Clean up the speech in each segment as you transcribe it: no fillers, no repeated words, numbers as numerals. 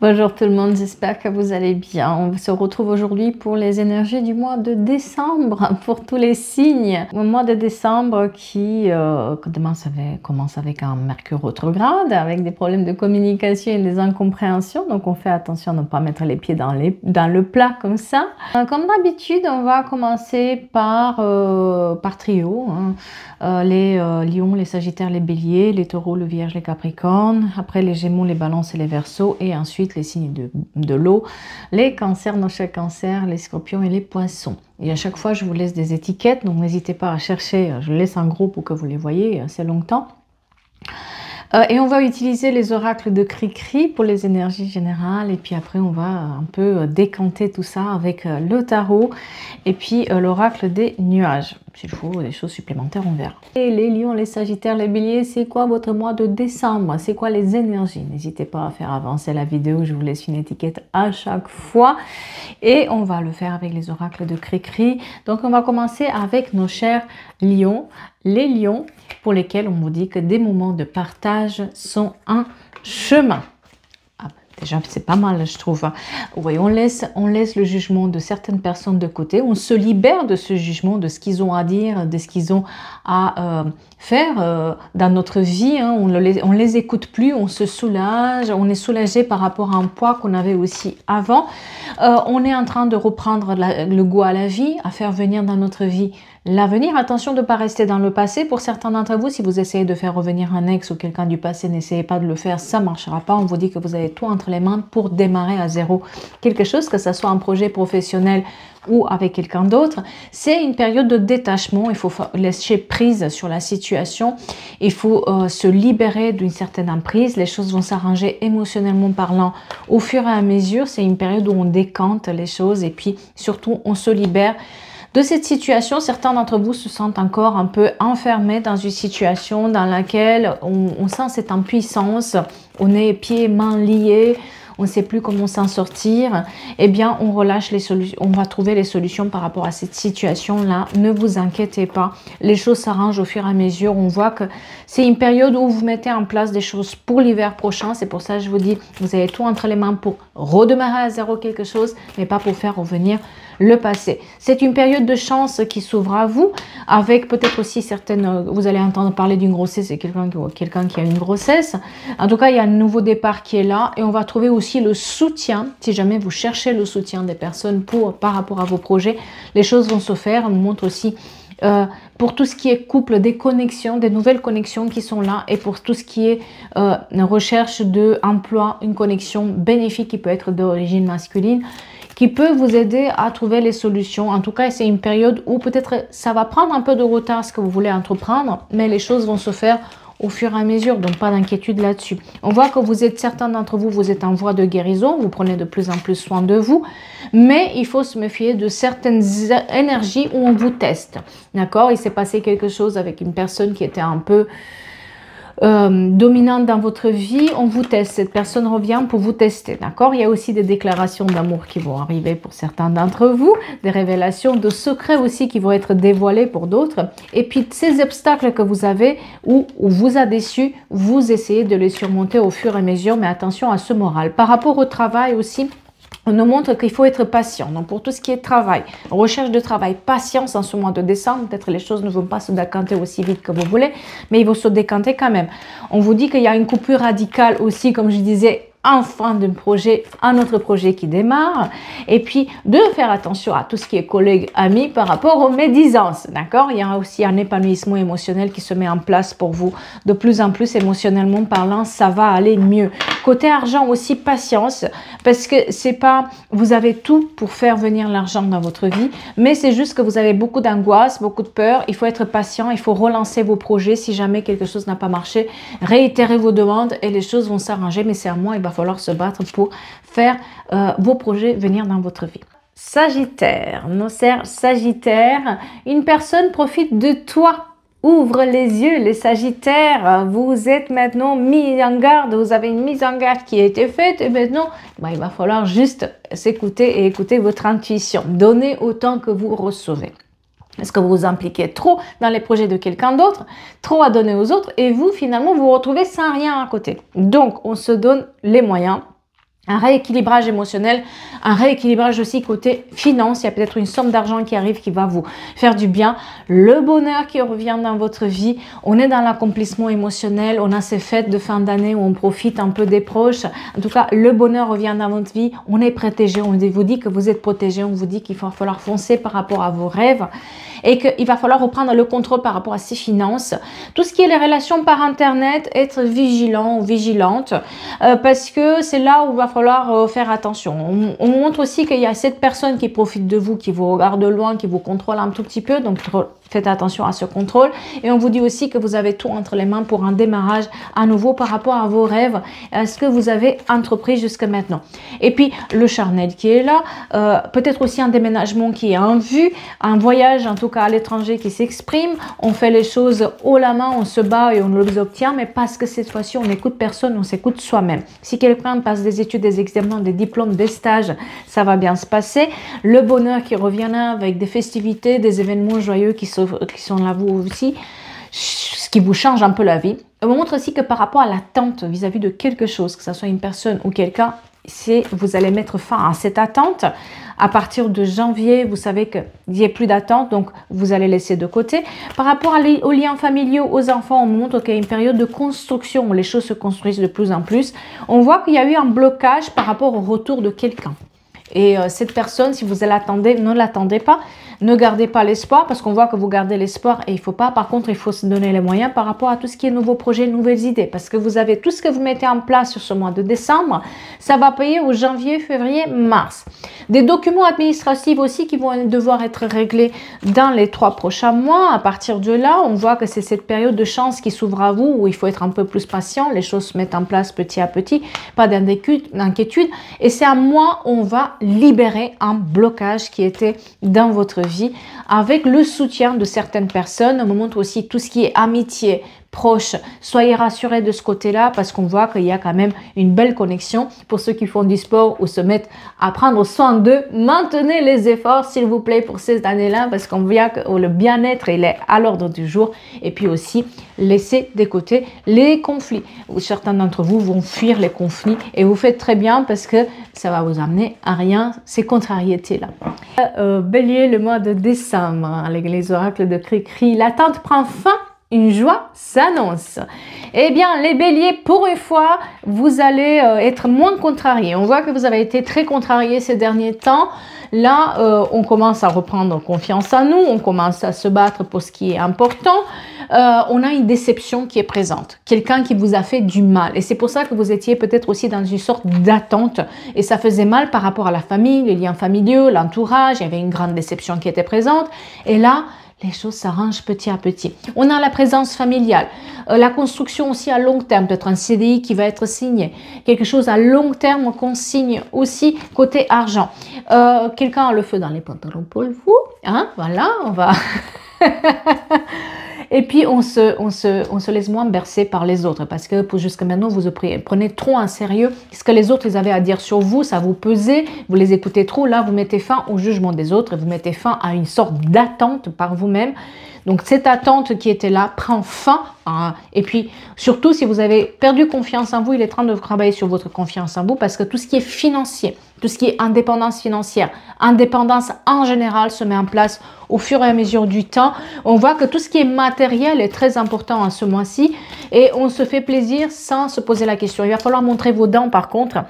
Bonjour tout le monde, j'espère que vous allez bien. On se retrouve aujourd'hui pour les énergies du mois de décembre, pour tous les signes. Le mois de décembre qui commence avec un Mercure rétrograde, avec des problèmes de communication et des incompréhensions. Donc on fait attention à ne pas mettre les pieds dans le plat comme ça. Comme d'habitude, on va commencer par trio. Les lions, les sagittaires, les béliers, les taureaux, le vierge, les capricornes. Après les gémeaux, les balances et les verseaux. Et ensuite les signes de l'eau, les cancers, nos chers cancers, les scorpions et les poissons. Et à chaque fois, je vous laisse des étiquettes, donc n'hésitez pas à chercher, je laisse en gros pour que vous les voyez assez longtemps. Et on va utiliser les oracles de Cri-Cri pour les énergies générales. Et puis après, on va un peu décanter tout ça avec le tarot et puis l'oracle des nuages. S'il faut des choses supplémentaires, on verra. Et les lions, les sagittaires, les béliers, c'est quoi votre mois de décembre? C'est quoi les énergies? N'hésitez pas à faire avancer la vidéo. Je vous laisse une étiquette à chaque fois. Et on va le faire avec les oracles de Cri-Cri. Donc, on va commencer avec nos chers lions. Les lions pour lesquels on vous dit que des moments de partage sont un chemin. Ah, déjà, c'est pas mal, je trouve. Oui, on laisse le jugement de certaines personnes de côté. On se libère de ce jugement, de ce qu'ils ont à dire, de ce qu'ils ont à faire dans notre vie. Hein. On les écoute plus, on se soulage, on est soulagé par rapport à un poids qu'on avait aussi avant. On est en train de reprendre le goût à la vie, à faire venir dans notre vie l'avenir. Attention de ne pas rester dans le passé. Pour certains d'entre vous, si vous essayez de faire revenir un ex ou quelqu'un du passé, n'essayez pas de le faire, ça ne marchera pas. On vous dit que vous avez tout entre les mains pour démarrer à zéro quelque chose, que ce soit un projet professionnel ou avec quelqu'un d'autre. C'est une période de détachement. Il faut lâcher prise sur la situation. Il faut se libérer d'une certaine emprise. Les choses vont s'arranger émotionnellement parlant au fur et à mesure. C'est une période où on décante les choses et puis surtout on se libère de cette situation. Certains d'entre vous se sentent encore un peu enfermés dans une situation dans laquelle on sent cette impuissance, on est pieds et mains liés, on ne sait plus comment s'en sortir. Eh bien, on relâche les solutions, on va trouver les solutions par rapport à cette situation-là. Ne vous inquiétez pas, les choses s'arrangent au fur et à mesure. On voit que c'est une période où vous mettez en place des choses pour l'hiver prochain. C'est pour ça que je vous dis, vous avez tout entre les mains pour redémarrer à zéro quelque chose, mais pas pour faire revenir le passé. C'est une période de chance qui s'ouvre à vous, avec peut-être aussi certaines, vous allez entendre parler d'une grossesse, c'est quelqu'un qui a une grossesse. En tout cas, il y a un nouveau départ qui est là et on va trouver aussi le soutien. Si jamais vous cherchez le soutien des personnes par rapport à vos projets, les choses vont se faire. On montre aussi pour tout ce qui est couple, des connexions, des nouvelles connexions qui sont là, et pour tout ce qui est recherche d'emploi, une connexion bénéfique qui peut être d'origine masculine, qui peut vous aider à trouver les solutions. En tout cas, c'est une période où peut-être ça va prendre un peu de retard ce que vous voulez entreprendre, mais les choses vont se faire au fur et à mesure, donc pas d'inquiétude là-dessus. On voit que vous êtes, certains d'entre vous, vous êtes en voie de guérison, vous prenez de plus en plus soin de vous, mais il faut se méfier de certaines énergies où on vous teste, d'accord? Il s'est passé quelque chose avec une personne qui était un peu dominante dans votre vie, on vous teste, cette personne revient pour vous tester, d'accord? Il y a aussi des déclarations d'amour qui vont arriver pour certains d'entre vous, des révélations de secrets aussi qui vont être dévoilés pour d'autres, et puis ces obstacles que vous avez ou vous a déçu, vous essayez de les surmonter au fur et à mesure, mais attention à ce moral. Par rapport au travail aussi, on nous montre qu'il faut être patient. Donc, pour tout ce qui est travail, recherche de travail, patience en ce mois de décembre. Peut-être les choses ne vont pas se décanter aussi vite que vous voulez, mais ils vont se décanter quand même. On vous dit qu'il y a une coupure radicale aussi, comme je disais, en fin de projet, un autre projet qui démarre, et puis de faire attention à tout ce qui est collègues, amis par rapport aux médisances, d'accord? Il y a aussi un épanouissement émotionnel qui se met en place pour vous, de plus en plus émotionnellement parlant, ça va aller mieux. Côté argent aussi, patience, parce que c'est pas, vous avez tout pour faire venir l'argent dans votre vie, mais c'est juste que vous avez beaucoup d'angoisse, beaucoup de peur, il faut être patient, il faut relancer vos projets si jamais quelque chose n'a pas marché, réitérer vos demandes et les choses vont s'arranger, mais c'est à moi, il va falloir se battre pour faire vos projets venir dans votre vie. Sagittaire, nos chers Sagittaires, une personne profite de toi. Ouvre les yeux, les Sagittaires, vous êtes maintenant mis en garde, vous avez une mise en garde qui a été faite et maintenant, il va falloir juste s'écouter et écouter votre intuition. Donnez autant que vous recevez. Est-ce que vous vous impliquez trop dans les projets de quelqu'un d'autre, trop à donner aux autres et vous, finalement, vous vous retrouvez sans rien à côté. Donc, on se donne les moyens un rééquilibrage émotionnel, un rééquilibrage aussi côté finance. Il y a peut-être une somme d'argent qui arrive qui va vous faire du bien. Le bonheur qui revient dans votre vie. On est dans l'accomplissement émotionnel. On a ces fêtes de fin d'année où on profite un peu des proches. En tout cas, le bonheur revient dans votre vie. On est protégé. On vous dit que vous êtes protégé. On vous dit qu'il va falloir foncer par rapport à vos rêves et qu'il va falloir reprendre le contrôle par rapport à ses finances. Tout ce qui est les relations par Internet, être vigilant ou vigilante parce que c'est là où il va falloir faire attention. On montre aussi qu'il y a cette personne qui profite de vous, qui vous regarde de loin, qui vous contrôle un tout petit peu, donc faites attention à ce contrôle. Et on vous dit aussi que vous avez tout entre les mains pour un démarrage à nouveau par rapport à vos rêves, à ce que vous avez entrepris jusqu'à maintenant. Et puis le charnel qui est là, peut-être aussi un déménagement qui est en vue, un voyage en tout cas à l'étranger qui s'exprime. On fait les choses haut la main, on se bat et on les obtient, mais parce que cette fois-ci on n'écoute personne, on s'écoute soi-même. Si quelqu'un passe des études, des examens, des diplômes, des stages, ça va bien se passer. Le bonheur qui revient là avec des festivités, des événements joyeux qui sont là vous aussi, ce qui vous change un peu la vie. On montre aussi que par rapport à l'attente vis-à-vis de quelque chose, que ce soit une personne ou quelqu'un, vous allez mettre fin à cette attente. À partir de janvier, vous savez qu'il n'y a plus d'attente, donc vous allez laisser de côté. Par rapport aux liens familiaux, aux enfants, on montre qu'il y a une période de construction où les choses se construisent de plus en plus. On voit qu'il y a eu un blocage par rapport au retour de quelqu'un. Et cette personne, si vous l'attendez, ne l'attendez pas. Ne gardez pas l'espoir parce qu'on voit que vous gardez l'espoir et il ne faut pas. Par contre, il faut se donner les moyens par rapport à tout ce qui est nouveaux projets, nouvelles idées. Parce que vous avez tout ce que vous mettez en place sur ce mois de décembre, ça va payer au janvier, février, mars. Des documents administratifs aussi qui vont devoir être réglés dans les 3 prochains mois. À partir de là, on voit que c'est cette période de chance qui s'ouvre à vous où il faut être un peu plus patient. Les choses se mettent en place petit à petit, pas d'inquiétude. Et c'est un mois où on va libérer un blocage qui était dans votre vie avec le soutien de certaines personnes. On me montre aussi tout ce qui est amitié, proche. Soyez rassurés de ce côté-là parce qu'on voit qu'il y a quand même une belle connexion. Pour ceux qui font du sport ou se mettent à prendre soin d'eux, maintenez les efforts s'il vous plaît pour ces années-là parce qu'on voit que le bien-être il est à l'ordre du jour et puis aussi laissez de côté les conflits. Certains d'entre vous vont fuir les conflits et vous faites très bien parce que ça va vous amener à rien ces contrariétés-là. Bélier, le mois de décembre, avec les oracles de Cri-Cri, l'attente prend fin. Une joie s'annonce. Eh bien, les béliers, pour une fois, vous allez être moins contrariés. On voit que vous avez été très contrariés ces derniers temps. Là, on commence à reprendre confiance en nous. On commence à se battre pour ce qui est important. On a une déception qui est présente. Quelqu'un qui vous a fait du mal. Et c'est pour ça que vous étiez peut-être aussi dans une sorte d'attente. Et ça faisait mal par rapport à la famille, les liens familiaux, l'entourage. Il y avait une grande déception qui était présente. Et là, les choses s'arrangent petit à petit. On a la présence familiale, la construction aussi à long terme, peut-être un CDI qui va être signé, quelque chose à long terme qu'on signe aussi côté argent. Quelqu'un a le feu dans les pantalons pour vous, hein, voilà, on va... Et puis, on se laisse moins bercer par les autres parce que jusqu'à maintenant, vous prenez trop en sérieux ce que les autres ils avaient à dire sur vous, ça vous pesait, vous les écoutez trop. Là, vous mettez fin au jugement des autres et vous mettez fin à une sorte d'attente par vous-même. Donc, cette attente qui était là prend fin. Hein. Et puis, surtout, si vous avez perdu confiance en vous, il est temps de travailler sur votre confiance en vous parce que tout ce qui est financier, tout ce qui est indépendance financière, indépendance en général se met en place au fur et à mesure du temps. On voit que tout ce qui est matériel est très important en ce mois-ci et on se fait plaisir sans se poser la question. Il va falloir montrer vos dents par contre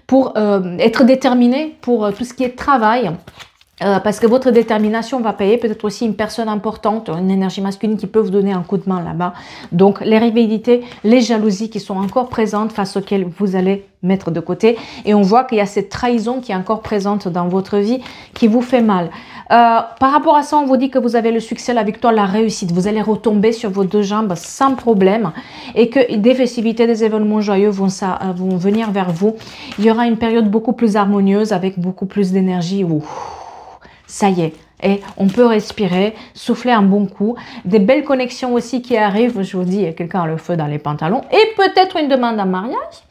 pour être déterminé pour tout ce qui est travail. Parce que votre détermination va payer peut-être aussi une personne importante, une énergie masculine qui peut vous donner un coup de main là-bas. Donc, les rivalités, les jalousies qui sont encore présentes face auxquelles vous allez mettre de côté. Et on voit qu'il y a cette trahison qui est encore présente dans votre vie qui vous fait mal. Par rapport à ça, on vous dit que vous avez le succès, la victoire, la réussite. Vous allez retomber sur vos 2 jambes sans problème et que des festivités, des événements joyeux vont venir vers vous. Il y aura une période beaucoup plus harmonieuse avec beaucoup plus d'énergie. Ça y est, et on peut respirer, souffler un bon coup, des belles connexions aussi qui arrivent, je vous dis, il y a quelqu'un a le feu dans les pantalons, et peut-être une demande en mariage,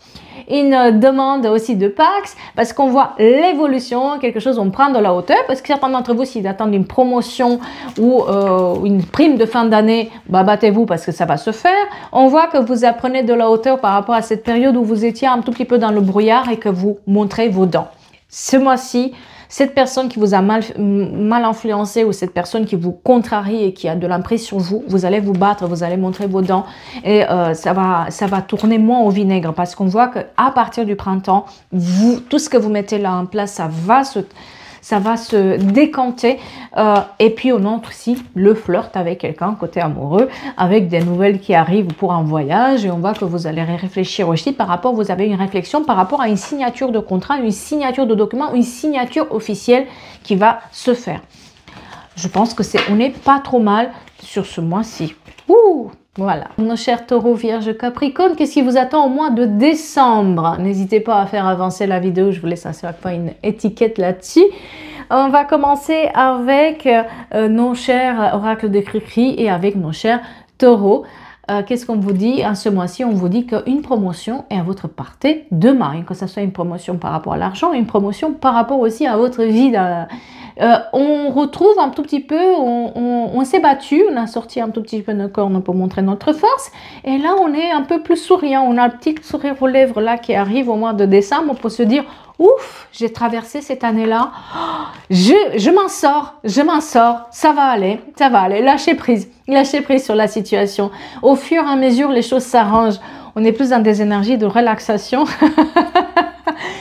une demande aussi de Pax, parce qu'on voit l'évolution, quelque chose, on prend de la hauteur, parce que certains d'entre vous, s'ils attendent une promotion ou une prime de fin d'année, bah, battez-vous parce que ça va se faire. On voit que vous apprenez de la hauteur par rapport à cette période où vous étiez un tout petit peu dans le brouillard et que vous montrez vos dents. Ce mois-ci, cette personne qui vous a mal influencé ou cette personne qui vous contrarie et qui a de l'emprise sur vous, vous allez vous battre, vous allez montrer vos dents et ça va tourner moins au vinaigre parce qu'on voit qu'à partir du printemps, tout ce que vous mettez là en place, ça va se décanter et puis on entre aussi le flirt avec quelqu'un côté amoureux, avec des nouvelles qui arrivent pour un voyage et on voit que vous allez réfléchir aussi par rapport, vous avez une réflexion par rapport à une signature de contrat, une signature de document, une signature officielle qui va se faire. Je pense que on n'est pas trop mal sur ce mois-ci. Ouh! Voilà, nos chers taureaux, vierges, capricorne, qu'est-ce qui vous attend au mois de décembre? N'hésitez pas à faire avancer la vidéo, je vous laisse à chaque fois une étiquette là-dessus. On va commencer avec nos chers oracles de Cricri et avec nos chers taureaux. Qu'est-ce qu'on vous dit en ce mois-ci? On vous dit qu'une promotion est à votre portée demain, que ce soit une promotion par rapport à l'argent, une promotion par rapport aussi à votre vie. On retrouve un tout petit peu, on s'est battu, on a sorti un tout petit peu nos cornes pour montrer notre force et là on est un peu plus souriant, on a un petit sourire aux lèvres là qui arrive au mois de décembre pour se dire ouf, j'ai traversé cette année-là, je m'en sors, ça va aller, lâchez prise sur la situation. Au fur et à mesure, les choses s'arrangent. On est plus dans des énergies de relaxation,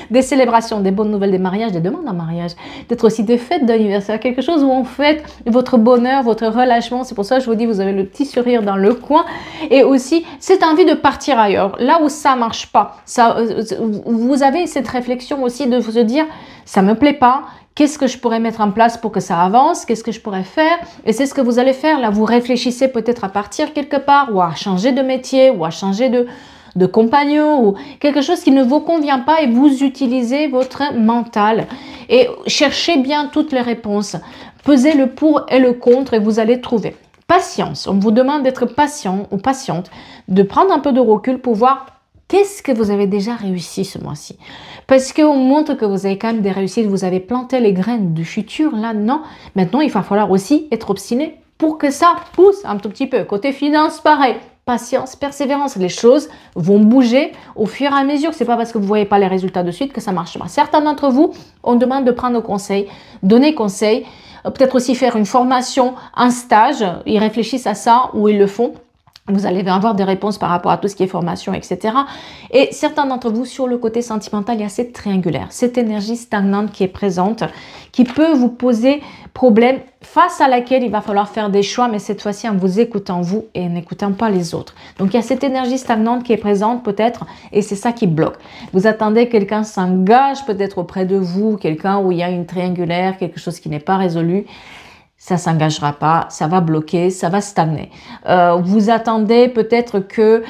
des célébrations, des bonnes nouvelles, des mariages, des demandes en mariage, peut-être aussi des fêtes d'anniversaire, quelque chose où on fête votre bonheur, votre relâchement. C'est pour ça que je vous dis, vous avez le petit sourire dans le coin et aussi cette envie de partir ailleurs, là où ça marche pas. Vous avez cette réflexion aussi de vous dire, ça me plaît pas. Qu'est-ce que je pourrais mettre en place pour que ça avance? Qu'est-ce que je pourrais faire? Et c'est ce que vous allez faire. Là, vous réfléchissez peut-être à partir quelque part ou à changer de métier ou à changer de compagnon ou quelque chose qui ne vous convient pas et vous utilisez votre mental. Et cherchez bien toutes les réponses. Pesez le pour et le contre et vous allez trouver. Patience. On vous demande d'être patient ou patiente, de prendre un peu de recul pour voir qu'est-ce que vous avez déjà réussi ce mois-ci. Parce qu'on montre que vous avez quand même des réussites, vous avez planté les graines du futur, là, non. Maintenant, il va falloir aussi être obstiné pour que ça pousse un tout petit peu. Côté finance, pareil. Patience, persévérance, les choses vont bouger au fur et à mesure. C'est pas parce que vous ne voyez pas les résultats de suite que ça marche pas. Certains d'entre vous, on demande de prendre conseil, donner conseil, peut-être aussi faire une formation, un stage. Ils réfléchissent à ça ou ils le font. Vous allez avoir des réponses par rapport à tout ce qui est formation, etc. Et certains d'entre vous, sur le côté sentimental, il y a cette triangulaire, cette énergie stagnante qui est présente, qui peut vous poser problème, face à laquelle il va falloir faire des choix, mais cette fois-ci en vous écoutant vous et en écoutant pas les autres. Donc il y a cette énergie stagnante qui est présente peut-être, et c'est ça qui bloque. Vous attendez que quelqu'un s'engage peut-être auprès de vous, quelqu'un où il y a une triangulaire, quelque chose qui n'est pas résolu. Ça s'engagera pas, ça va bloquer, ça va stagner. Vous attendez peut-être que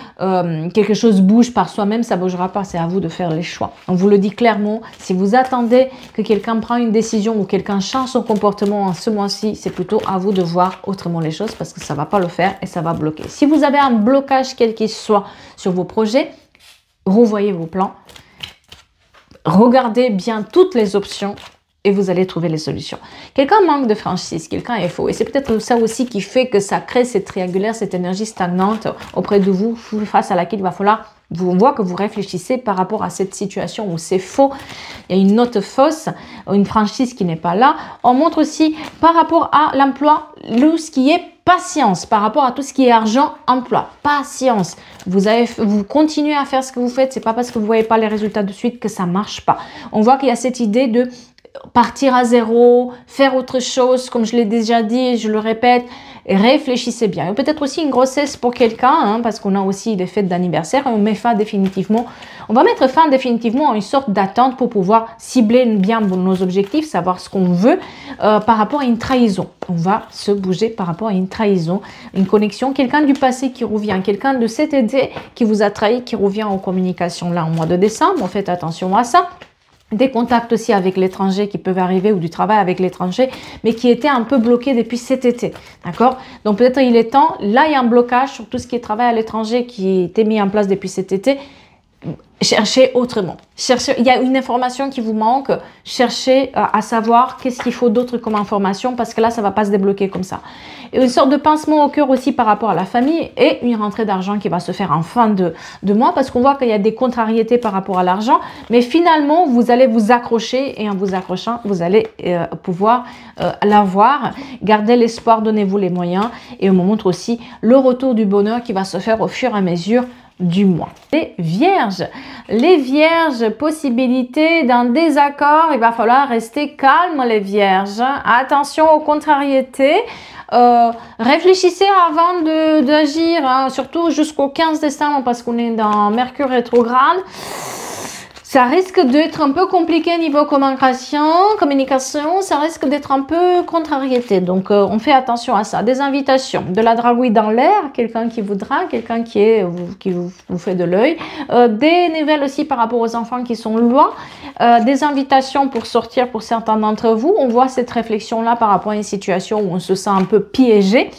quelque chose bouge par soi-même, ça bougera pas, c'est à vous de faire les choix. On vous le dit clairement, si vous attendez que quelqu'un prenne une décision ou quelqu'un change son comportement en ce mois-ci, c'est plutôt à vous de voir autrement les choses parce que ça va pas le faire et ça va bloquer. Si vous avez un blocage quel qu'il soit sur vos projets, revoyez vos plans, regardez bien toutes les options et vous allez trouver les solutions. Quelqu'un manque de franchise, quelqu'un est faux. Et c'est peut-être ça aussi qui fait que ça crée cette triangulaire, cette énergie stagnante auprès de vous, face à laquelle il va falloir, on voit que vous réfléchissez par rapport à cette situation où c'est faux. Il y a une note fausse, une franchise qui n'est pas là. On montre aussi par rapport à l'emploi, ce qui est patience, par rapport à tout ce qui est argent, emploi, patience. Vous continuez à faire ce que vous faites, c'est pas parce que vous voyez pas les résultats de suite que ça marche pas. On voit qu'il y a cette idée de partir à zéro, faire autre chose, comme je l'ai déjà dit, je le répète, réfléchissez bien. Peut-être aussi une grossesse pour quelqu'un, parce qu'on a aussi des fêtes d'anniversaire, on met fin définitivement, on va mettre fin définitivement à une sorte d'attente pour pouvoir cibler bien nos objectifs, savoir ce qu'on veut par rapport à une trahison. On va se bouger par rapport à une trahison, une connexion, quelqu'un du passé qui revient, quelqu'un de cet été qui vous a trahi, qui revient en communication là au mois de décembre, faites attention à ça. Des contacts aussi avec l'étranger qui peuvent arriver ou du travail avec l'étranger, mais qui étaient un peu bloqués depuis cet été. D'accord? Donc peut-être il est temps, là il y a un blocage sur tout ce qui est travail à l'étranger qui était mis en place depuis cet été. cherchez autrement. Cherchez, il y a une information qui vous manque, cherchez à savoir qu'est-ce qu'il faut d'autre comme information, parce que là, ça ne va pas se débloquer comme ça. Et une sorte de pincement au cœur aussi par rapport à la famille et une rentrée d'argent qui va se faire en fin de mois, parce qu'on voit qu'il y a des contrariétés par rapport à l'argent, mais finalement, vous allez vous accrocher et en vous accrochant, vous allez pouvoir l'avoir. Gardez l'espoir, donnez-vous les moyens et on me montre aussi le retour du bonheur qui va se faire au fur et à mesure du mois. Les vierges, possibilité d'un désaccord, il va falloir rester calme les vierges, attention aux contrariétés, réfléchissez avant d'agir, hein, surtout jusqu'au 15 décembre parce qu'on est dans Mercure rétrograde. Ça risque d'être un peu compliqué niveau communication, ça risque d'être un peu contrariété. Donc, on fait attention à ça. Des invitations, de la dragouille dans l'air, quelqu'un qui voudra, quelqu'un qui vous fait de l'œil. Des nouvelles aussi par rapport aux enfants qui sont loin. Des invitations pour sortir pour certains d'entre vous. On voit cette réflexion-là par rapport à une situation où on se sent un peu piégé.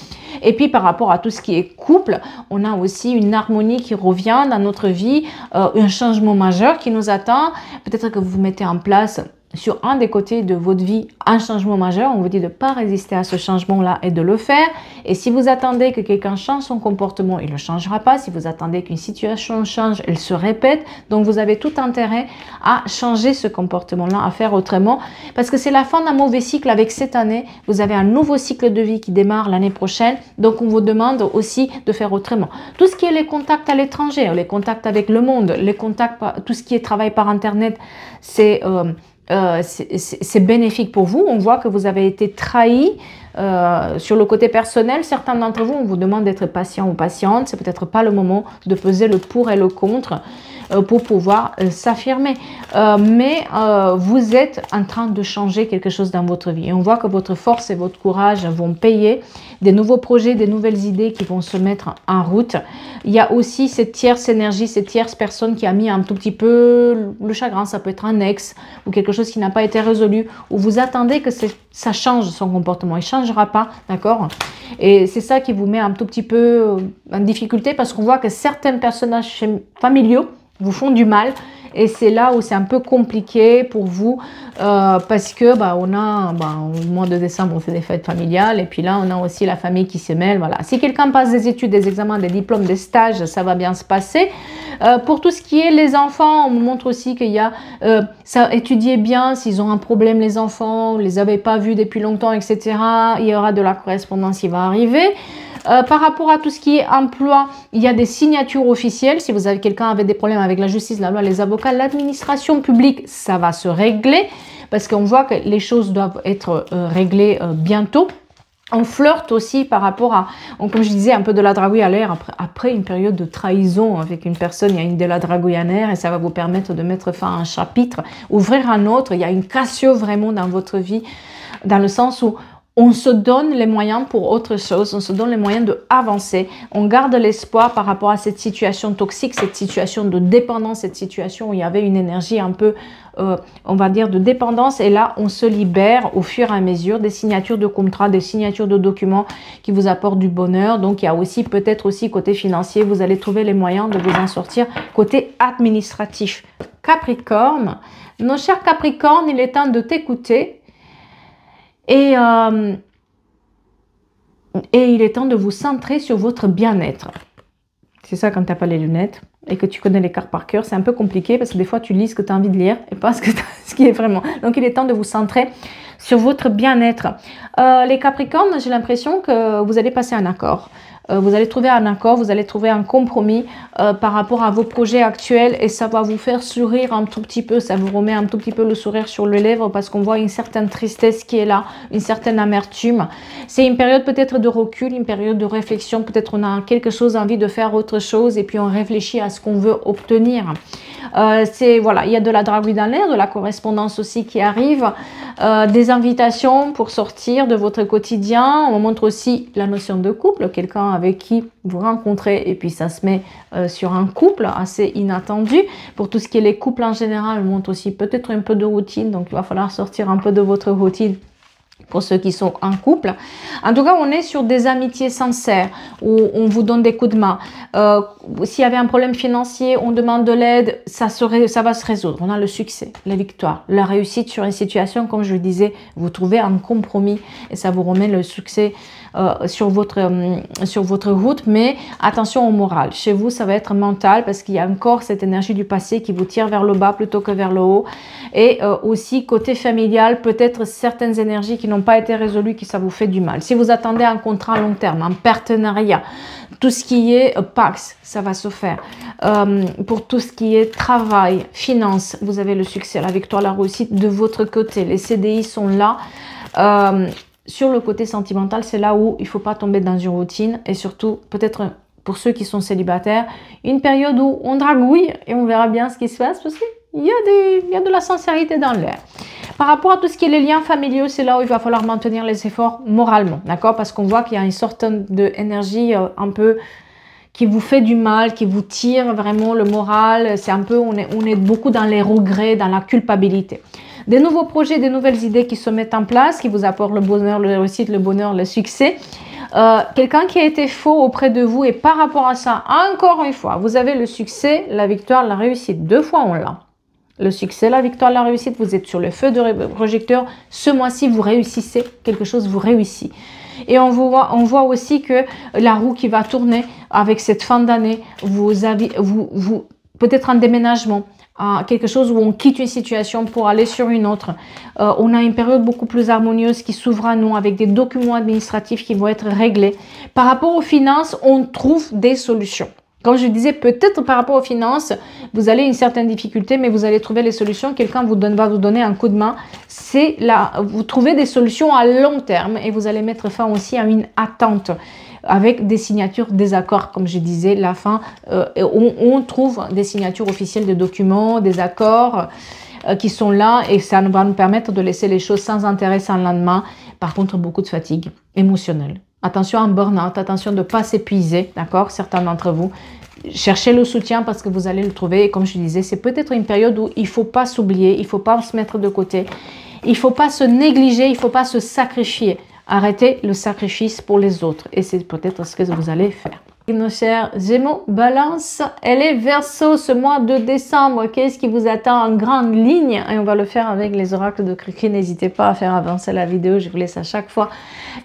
Et puis par rapport à tout ce qui est couple, on a aussi une harmonie qui revient dans notre vie, un changement majeur qui nous attend. Peut-être que vous mettez en place sur un des côtés de votre vie un changement majeur. On vous dit de ne pas résister à ce changement-là et de le faire. Et si vous attendez que quelqu'un change son comportement, il ne le changera pas. Si vous attendez qu'une situation change, elle se répète. Donc, vous avez tout intérêt à changer ce comportement-là, à faire autrement. Parce que c'est la fin d'un mauvais cycle avec cette année. Vous avez un nouveau cycle de vie qui démarre l'année prochaine. Donc, on vous demande aussi de faire autrement. Tout ce qui est les contacts à l'étranger, les contacts avec le monde, les contacts, tout ce qui est travail par Internet, c'est bénéfique pour vous. On voit que vous avez été trahi sur le côté personnel. Certains d'entre vous, on vous demande d'être patient ou patiente. C'est peut-être pas le moment de peser le pour et le contre pour pouvoir s'affirmer. Mais vous êtes en train de changer quelque chose dans votre vie. Et on voit que votre force et votre courage vont payer. Des nouveaux projets, des nouvelles idées qui vont se mettre en route. Il y a aussi cette tierce énergie, cette tierce personne qui a mis un tout petit peu le chagrin. Ça peut être un ex ou quelque chose qui n'a pas été résolu, ou vous attendez que ça change son comportement. Il ne changera pas, d'accord? Et c'est ça qui vous met un tout petit peu en difficulté parce qu'on voit que certains personnages familiaux vous font du mal. Et c'est là où c'est un peu compliqué pour vous parce que on a au mois de décembre on fait des fêtes familiales et puis là on a aussi la famille qui se mêle. Voilà. Si quelqu'un passe des études, des examens, des diplômes, des stages, ça va bien se passer. Pour tout ce qui est les enfants, on me montre aussi qu'il y a ça, étudiez bien s'ils ont un problème les enfants, on les avait pas vus depuis longtemps, etc. Il y aura de la correspondance qui va arriver. Par rapport à tout ce qui est emploi, il y a des signatures officielles. Si vous avez quelqu'un avec des problèmes avec la justice, la loi, les avocats, l'administration publique, ça va se régler parce qu'on voit que les choses doivent être réglées bientôt. On flirte aussi par rapport à, comme je disais, un peu de la dragouille à l'air après une période de trahison avec une personne, il y a une de la dragouille à l'air et ça va vous permettre de mettre fin à un chapitre, ouvrir un autre. Il y a une cassure vraiment dans votre vie, dans le sens où on se donne les moyens pour autre chose, on se donne les moyens d'avancer, on garde l'espoir par rapport à cette situation toxique, cette situation de dépendance, cette situation où il y avait une énergie un peu, on va dire, de dépendance. Et là, on se libère au fur et à mesure des signatures de contrats, des signatures de documents qui vous apportent du bonheur. Donc, il y a aussi peut-être aussi côté financier, vous allez trouver les moyens de vous en sortir côté administratif. Capricorne, nos chers Capricornes, il est temps de t'écouter. Et il est temps de vous centrer sur votre bien-être. C'est ça quand tu n'as pas les lunettes et que tu connais les cartes par cœur. C'est un peu compliqué parce que des fois, tu lis ce que tu as envie de lire et pas ce qui est vraiment. Donc, il est temps de vous centrer sur votre bien-être. Les Capricornes, j'ai l'impression que vous allez passer un accord. Vous allez trouver un accord, vous allez trouver un compromis par rapport à vos projets actuels et ça va vous faire sourire un tout petit peu, ça vous remet un tout petit peu le sourire sur les lèvres parce qu'on voit une certaine tristesse qui est là, une certaine amertume. C'est une période peut-être de recul, une période de réflexion, peut-être on a quelque chose envie de faire autre chose et puis on réfléchit à ce qu'on veut obtenir. Voilà, il y a de la dragouille dans l'air, de la correspondance aussi qui arrive, des invitations pour sortir de votre quotidien. On montre aussi la notion de couple, quelqu'un avec qui vous rencontrez et puis ça se met sur un couple assez inattendu. Pour tout ce qui est les couples en général, on montre aussi peut-être un peu de routine, donc il va falloir sortir un peu de votre routine pour ceux qui sont en couple. En tout cas, on est sur des amitiés sincères où on vous donne des coups de main. S'il y avait un problème financier, on demande de l'aide, ça va se résoudre. On a le succès, la victoire, la réussite sur une situation, comme je le disais, vous trouvez un compromis et ça vous remet le succès sur votre route. Mais attention au moral. Chez vous, ça va être mental parce qu'il y a encore cette énergie du passé qui vous tire vers le bas plutôt que vers le haut. Et aussi, côté familial, peut-être certaines énergies qui n'ont pas été résolues, qui ça vous fait du mal. Si vous attendez un contrat à long terme, un partenariat, tout ce qui est Pax, ça va se faire. Pour tout ce qui est travail, finance, vous avez le succès, la victoire, la réussite de votre côté. Les CDI sont là. Sur le côté sentimental, c'est là où il ne faut pas tomber dans une routine. Et surtout, peut-être pour ceux qui sont célibataires, une période où on dragouille et on verra bien ce qui se passe parce qu'il y a de la sincérité dans l'air. Par rapport à tout ce qui est les liens familiaux, c'est là où il va falloir maintenir les efforts moralement, d'accord? Parce qu'on voit qu'il y a une sorte d'énergie un peu qui vous fait du mal, qui vous tire vraiment le moral. C'est un peu, on est beaucoup dans les regrets, dans la culpabilité. Des nouveaux projets, des nouvelles idées qui se mettent en place, qui vous apportent le bonheur, la réussite, le bonheur, le succès. Quelqu'un qui a été faux auprès de vous et par rapport à ça, encore une fois, vous avez le succès, la victoire, la réussite. 2 fois on l'a. Le succès, la victoire, la réussite, vous êtes sur le feu de projecteur. Ce mois-ci, vous réussissez, quelque chose vous réussit. Et on voit aussi que la roue qui va tourner avec cette fin d'année, peut-être un déménagement, quelque chose où on quitte une situation pour aller sur une autre. On a une période beaucoup plus harmonieuse qui s'ouvre à nous avec des documents administratifs qui vont être réglés. Par rapport aux finances, on trouve des solutions. Comme je disais, peut-être par rapport aux finances, vous allez une certaine difficulté, mais vous allez trouver les solutions. Quelqu'un va vous donner un coup de main. C'est là, vous trouvez des solutions à long terme et vous allez mettre fin aussi à une attente avec des signatures, des accords, comme je disais, la fin, on trouve des signatures officielles de documents, des accords qui sont là et ça va nous permettre de laisser les choses sans intérêt, sans lendemain. Par contre, beaucoup de fatigue émotionnelle. Attention à un burn-out, attention de ne pas s'épuiser, d'accord? Certains d'entre vous, cherchez le soutien parce que vous allez le trouver. Et comme je disais, c'est peut-être une période où il ne faut pas s'oublier, il ne faut pas se mettre de côté, il ne faut pas se négliger, il ne faut pas se sacrifier. Arrêtez le sacrifice pour les autres et c'est peut-être ce que vous allez faire. Nos chers Gémeaux, Balance et les Verseaux, ce mois de décembre, qu'est-ce qui vous attend en grande ligne? Et on va le faire avec les oracles de Cricri. N'hésitez pas à faire avancer la vidéo, je vous laisse à chaque fois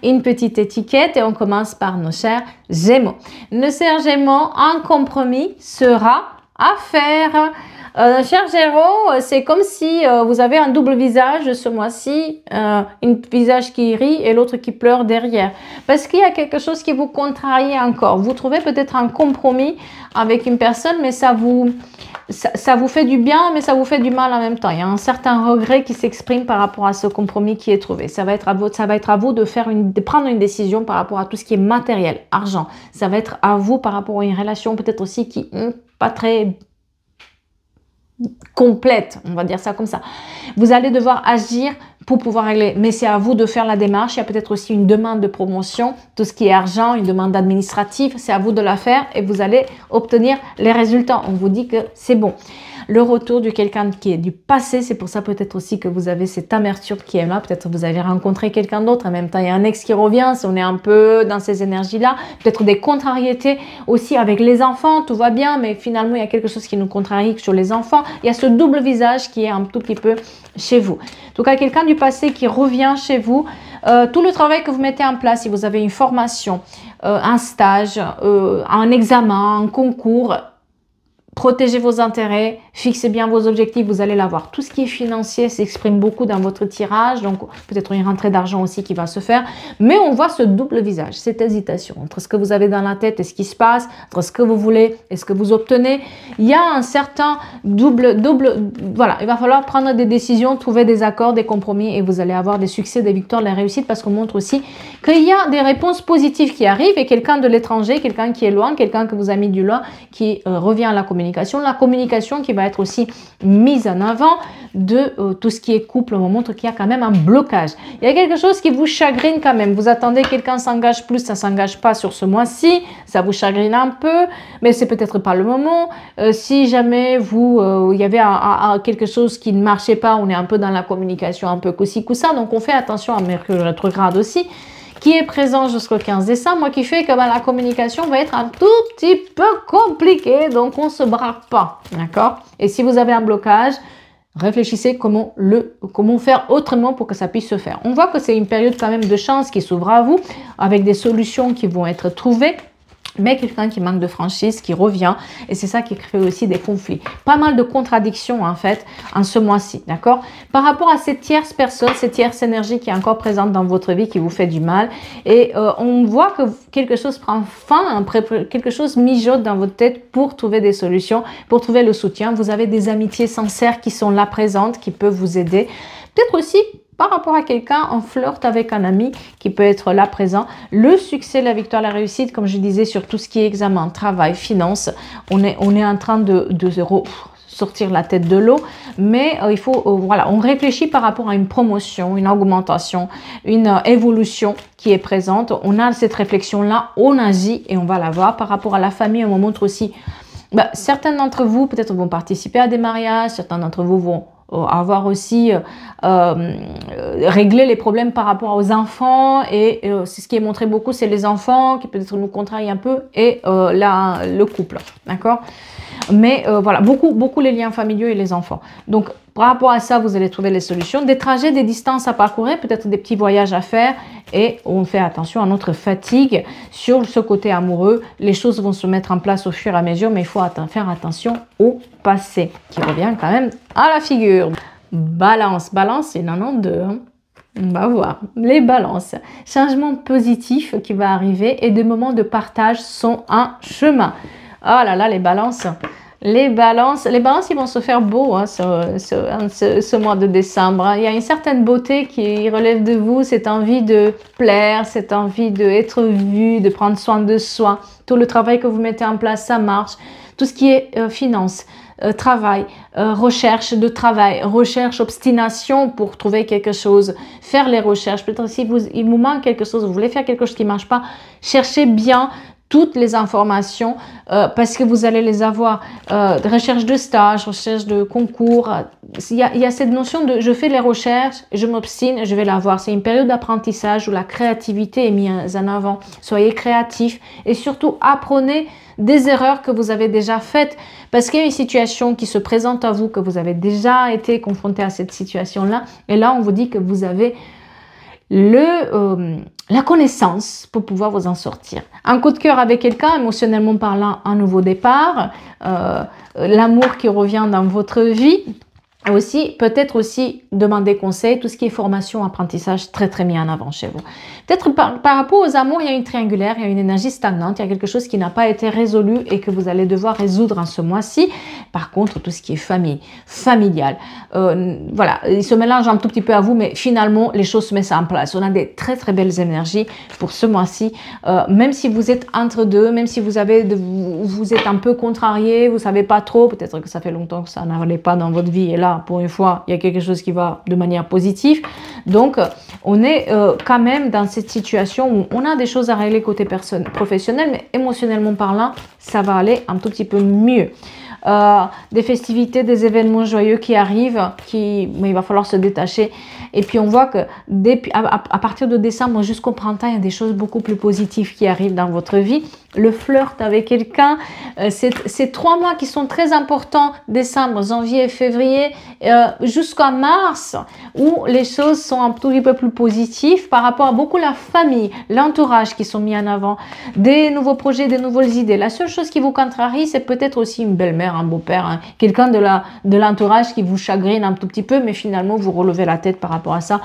une petite étiquette et on commence par nos chers Gémeaux. Nos chers Gémeaux, un compromis sera à faire. Cher Gémeaux, c'est comme si vous avez un double visage ce mois-ci, un visage qui rit et l'autre qui pleure derrière. Parce qu'il y a quelque chose qui vous contrarie encore. Vous trouvez peut-être un compromis avec une personne, mais ça vous fait du bien, mais ça vous fait du mal en même temps. Il y a un certain regret qui s'exprime par rapport à ce compromis qui est trouvé. Ça va être à vous de prendre une décision par rapport à tout ce qui est matériel, argent. Ça va être à vous par rapport à une relation peut-être aussi qui n'est pas très complète, on va dire ça comme ça. Vous allez devoir agir pour pouvoir régler, mais c'est à vous de faire la démarche. Il y a peut-être aussi une demande de promotion, tout ce qui est argent, une demande administrative, c'est à vous de la faire et vous allez obtenir les résultats. On vous dit que c'est bon. Le retour de quelqu'un qui est du passé, c'est pour ça peut-être aussi que vous avez cette amertume qui est là. Peut-être vous avez rencontré quelqu'un d'autre, en même temps il y a un ex qui revient, si on est un peu dans ces énergies-là. Peut-être des contrariétés aussi avec les enfants, tout va bien, mais finalement il y a quelque chose qui nous contrarie sur les enfants. Il y a ce double visage qui est un tout petit peu chez vous. En tout cas, quelqu'un du passé qui revient chez vous. Tout le travail que vous mettez en place, si vous avez une formation, un stage, un examen, un concours, protégez vos intérêts, fixez bien vos objectifs, vous allez l'avoir. Tout ce qui est financier s'exprime beaucoup dans votre tirage, donc peut-être une rentrée d'argent aussi qui va se faire. Mais on voit ce double visage, cette hésitation entre ce que vous avez dans la tête et ce qui se passe, entre ce que vous voulez et ce que vous obtenez. Il y a un certain voilà, il va falloir prendre des décisions, trouver des accords, des compromis et vous allez avoir des succès, des victoires, des réussites parce qu'on montre aussi qu'il y a des réponses positives qui arrivent et quelqu'un de l'étranger, quelqu'un qui est loin, quelqu'un que vous a mis du loin, qui revient à la communication qui va être aussi mise en avant. de tout ce qui est couple, on montre qu'il y a quand même un blocage. Il y a quelque chose qui vous chagrine quand même. Vous attendez que quelqu'un s'engage plus, ça ne s'engage pas sur ce mois-ci, ça vous chagrine un peu, mais c'est peut-être pas le moment. Si jamais il y avait quelque chose qui ne marchait pas, on est un peu dans la communication, un peu coup-ci, coup-ça, donc on fait attention à Mercure rétrograde aussi, qui est présent jusqu'au 15 décembre, qui fait que la communication va être un tout petit peu compliquée, donc on ne se braque pas, d'accord? Et si vous avez un blocage, réfléchissez comment faire autrement pour que ça puisse se faire. On voit que c'est une période quand même de chance qui s'ouvre à vous, avec des solutions qui vont être trouvées, mais quelqu'un qui manque de franchise, qui revient, et c'est ça qui crée aussi des conflits. Pas mal de contradictions en fait en ce mois-ci, d'accord? Par rapport à cette tierce personne, cette tierce énergie qui est encore présente dans votre vie, qui vous fait du mal, et on voit que quelque chose prend fin, quelque chose mijote dans votre tête pour trouver des solutions, pour trouver le soutien. Vous avez des amitiés sincères qui sont là présentes, qui peuvent vous aider. Peut-être aussi par rapport à quelqu'un, on flirte avec un ami qui peut être là présent. Le succès, la victoire, la réussite, comme je disais, sur tout ce qui est examen, travail, finance, on est en train de sortir la tête de l'eau, mais il faut, voilà, on réfléchit par rapport à une promotion, une augmentation, une évolution qui est présente. On a cette réflexion-là, on agit et on va la voir. Par rapport à la famille, on me montre aussi, certains d'entre vous peut-être vont participer à des mariages, certains d'entre vous vont avoir aussi réglé les problèmes par rapport aux enfants, et c'est ce qui est montré beaucoup, c'est les enfants qui peut-être nous contrarient un peu, et le couple, d'accord? Mais voilà, beaucoup les liens familiaux et les enfants. Donc par rapport à ça, vous allez trouver les solutions, des trajets, des distances à parcourir, peut-être des petits voyages à faire, et on fait attention à notre fatigue sur ce côté amoureux. Les choses vont se mettre en place au fur et à mesure, mais il faut faire attention au passé qui revient quand même à la figure. Balance, il en a deux, hein. On va voir les balances. Changement positif qui va arriver et des moments de partage sont en chemin. Oh là là, les balances, ils vont se faire beaux hein, ce mois de décembre. Il y a une certaine beauté qui relève de vous, cette envie de plaire, cette envie d'être vu, de prendre soin de soi. Tout le travail que vous mettez en place, ça marche. Tout ce qui est finance, travail, recherche de travail, recherche, obstination pour trouver quelque chose, faire les recherches. Peut-être si il vous manque quelque chose, vous voulez faire quelque chose qui ne marche pas, cherchez bien toutes les informations parce que vous allez les avoir. Recherche de stage, recherche de concours. Il y a cette notion de je fais les recherches, je m'obstine, je vais l'avoir. C'est une période d'apprentissage où la créativité est mise en avant. Soyez créatifs et surtout apprenez des erreurs que vous avez déjà faites parce qu'il y a une situation qui se présente à vous, que vous avez déjà été confronté à cette situation-là. Et là, on vous dit que vous avez la connaissance pour pouvoir vous en sortir. Un coup de cœur avec quelqu'un, émotionnellement parlant, un nouveau départ, l'amour qui revient dans votre vie. Aussi, peut-être aussi demander conseil, tout ce qui est formation, apprentissage, très mis en avant chez vous. Peut-être par rapport aux amours, il y a une triangulaire, il y a une énergie stagnante, il y a quelque chose qui n'a pas été résolu et que vous allez devoir résoudre en ce mois-ci. Par contre, tout ce qui est famille, familial, voilà, il se mélange un tout petit peu à vous, mais finalement, les choses se mettent en place. On a des très belles énergies pour ce mois-ci, même si vous êtes entre deux, même si vous êtes un peu contrarié, vous savez pas trop, peut-être que ça fait longtemps que ça n'allait pas dans votre vie, et là, pour une fois, il y a quelque chose qui va de manière positive. Donc, on est quand même dans cette situation où on a des choses à régler côté professionnel, mais émotionnellement parlant, ça va aller un tout petit peu mieux. Des festivités, des événements joyeux qui arrivent, mais il va falloir se détacher. Et puis on voit que à partir de décembre jusqu'au printemps, il y a des choses beaucoup plus positives qui arrivent dans votre vie. Le flirt avec quelqu'un, ces 3 mois qui sont très importants, décembre, janvier, février, jusqu'à mars, où les choses sont un tout petit peu plus positives par rapport à beaucoup la famille, l'entourage qui sont mis en avant, des nouveaux projets, des nouvelles idées. La seule chose qui vous contrarie, c'est peut-être aussi une belle-mère, un beau-père, hein, quelqu'un de l'entourage qui vous chagrine un tout petit peu, mais finalement vous relevez la tête par rapport à ça.